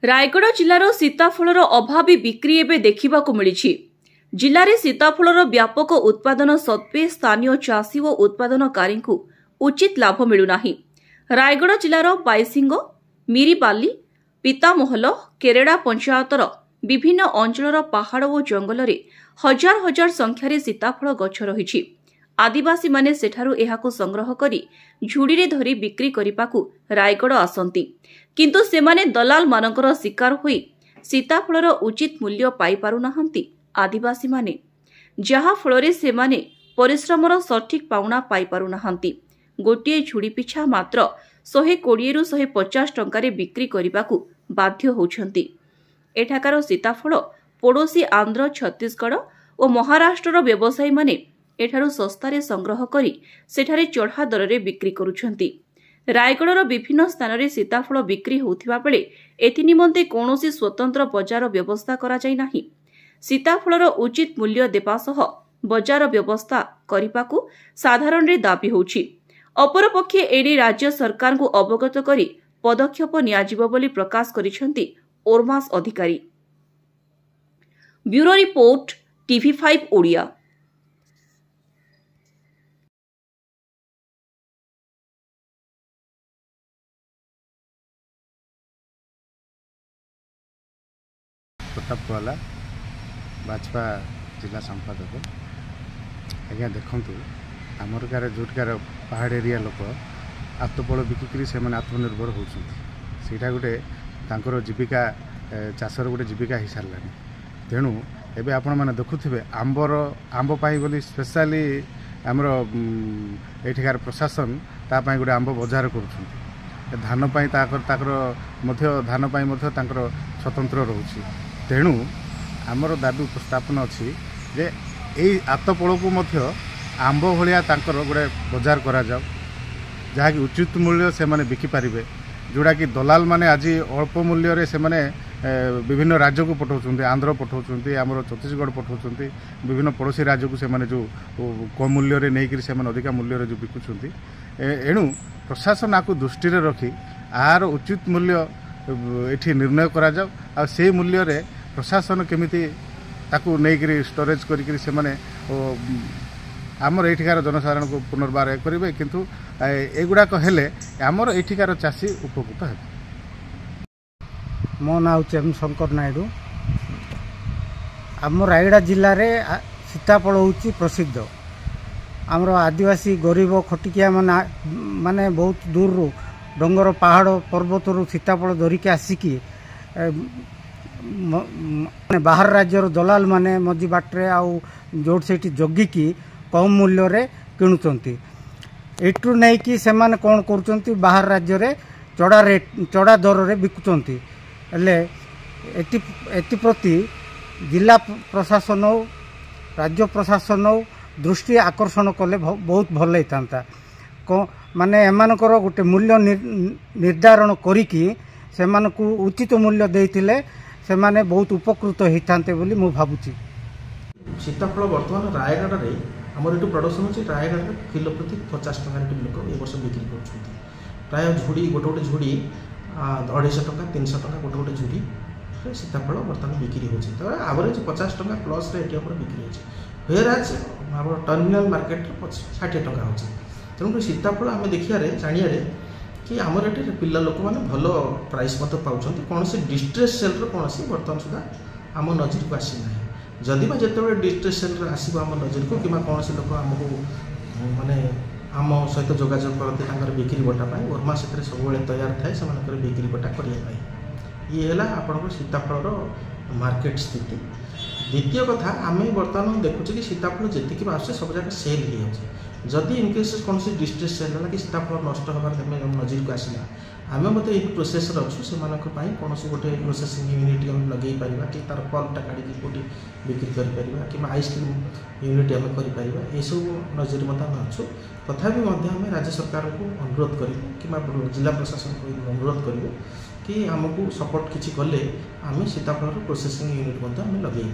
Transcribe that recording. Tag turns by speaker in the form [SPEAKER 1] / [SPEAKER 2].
[SPEAKER 1] रायगढ़ जिलार सीताफलर अभावी बिक्री एवं देखा मिली। जिले में सीताफलर व्यापक उत्पादन सत्वे स्थानीय चाषी और उत्पादनकारी उचित लाभ मिलूना। रायगढ़ जिलार बाईसिंग, मिरीबाली, पितामहल, केरेड़ा पंचायतर विभिन्न अंचल पहाड़ और जंगल में हजार हजार संख्यार सीताफल गछ रही। आदिवासी माने सेठारु एहाकु संग्रह करी झुड़ी रे धरी बिक्री करिपाकु रायगढ़ आसंती, किंतु सेमाने दलाल मानकर शिकार होई सीताफलर उचित मूल्य पाई पारु नाहंती आदिवासी माने, जहा फलरे सेमाने परिश्रमर सठिक पाउना पाई पारु नाहंती। गोटिए झुड़ी पिछा मात्र 120 रु 150 टंकारे बिक्री करिबाकु बाध्य होउछंती। एठाकार सीताफल पड़ोशी आंध्र, छत्तीसगढ़ और महाराष्ट्रर व्यवसायी माने एठारु सस्तारे संग्रह करी सेठारे चढ़ा दर बिक्री करुछंती। रायगढ़र विभिन्न स्थान में सीताफल बिक्री होथिबा बेले एथि निमंते कौनसी स्वतंत्र बजार व्यवस्था करा जाय नाही। सीताफलर उचित मूल्य देबा सह बजार व्यवस्था करिपाकु साधारण रे दाबी होउछि। अपरपक्षे एने राज्य सरकार को अवगत करी पदक्षेप नियाजिबो बोली प्रकाश करिसेंती ओरमास अधिकारी। Bureau report, TV5 Odia.
[SPEAKER 2] प्रतापवाला भाजपा जिला संपादक। आज्ञा देखु आमर गारे जोटकार पहाड़ एरिया लोक आत्मबल बिकिकी से आत्मनिर्भर होटा गोटे तांकर जीविका चाषर गोटे जीविका हो सारा। तेणु एवं आपण मैंने देखुवे आंब बोली स्पेशली आमर एठिकार प्रशासन तापाई गोटे आंब बजार कर धान धान स्वतंत्र रोचे। तेणु आमर दाबी उपस्थापन अच्छी जे यही आतपल को आंब भाया गोटे बजार करा जाओ, जहाँकि उचित मूल्य से माने बिकिपारे, जोड़ा कि दलाल माने आज अल्प मूल्य से माने विभिन्न राज्य को पठाउछन्ते, आंध्र पठाउछन्ते, आमर छत्तीसगढ़ पठाउछन्ते, विभिन्न पड़ोशी राज्य को से माने जो कम मूल्य रे नहीं से अधिका मूल्य रे जो बिकुछन्ते। एणु प्रशासन आपको दृष्टि रे रखी आर उचित मूल्य एठी निर्णय करा जाओ। आ से मूल्य रे प्रशासन केमिति ताकू नहीं स्टोरेज करी से माने आमर एठिकार जनसाधारण को पुनर्बार करेंगे, किंतु एगुड़ाक हेले आमर एठिकार चाषी उपकृत है।
[SPEAKER 3] मो ना हूँ शंकर नायडू। आम रायगढ़ जिले में सीताफल हूँ प्रसिद्ध। आमर आदिवासी गरीब खटिकिया माने बहुत दूर डंगर पहाड़ पर्वत सीताफल धरिकी आसिकी बाहर राज्यर दलाल माने मझी बाटे जो से जगिकी कम मूल्य रे किणुचंती। एठू नहीं कि से माने कौन करुचंती बाहर राज्य रे चढ़ा दर रे बिकुचंती। हेले एप्रति जिला प्रशासन हो राज्य प्रशासन हो दृष्टि आकर्षण कले बहुत भल होता। माने एमानकर गोटे मूल्य निर्धारण करिकी सेमानकु उचित मूल्य देइथिले सेमाने बहुत उपकृत होइथान्ते बोली मु भाबुची।
[SPEAKER 4] सीताफल वर्तमान रायगढ़ रे आमर ये प्रडक्शन अच्छे रायगढ़ किलो प्रति 50 टका लोक ए वर्ष बिक्री कर प्राय झुड़ी गोटे गोटे झुड़ी 250 टका 300 टका गोटे गोटे झुड़ी सीताफल बर्तमान बिक्री हो एवरेज 50 टका प्लस रेट बिक्री होराज आम टर्मिनाल मार्केट 60 टका हो। तेणुक सीताफल आम देखिए जानिया कि आमर ये पिला लोक मैंने भल प्राइस मत पाँच कौन डिस्ट्रेस सेल कौन बर्तमान सुधा आम नजर को आसी ना। जदि जिते डिस्ट्रेस सेल आसो आम नजर को कि कौन से लोक आमको माने आम सहित जोगाजोग करते बिक्री बटा वर्मा से सब तैयार थाए से बिक्री बटा करने। ये है आपण सीताफल मार्केट स्थिति। द्वितीय कथा आम बर्तमान देखुचे कि सीताफल जी आसे सब जगह सेल हो जदि इनकेस कौन डिस्ट्रेस सेल है कि सीताफल नष्ट होबार नजर को आसला आम ये प्रोसेस अच्छु से कौन गोटे प्रोसेसिंग यूनिट आम लगे पार कि तार पल्पटा काढ़ी कौटी बिक्री कर कि आइसक्रीम यूनिट आम कर सब नजर मत आम अच्छु। तथापि आम राज्य सरकार को अनुरोध करूँ कि जिला प्रशासन को अनुरोध करूँ कि आमको सपोर्ट किसी कले आम सीताफल प्रोसेसिंग यूनिट आम लगे।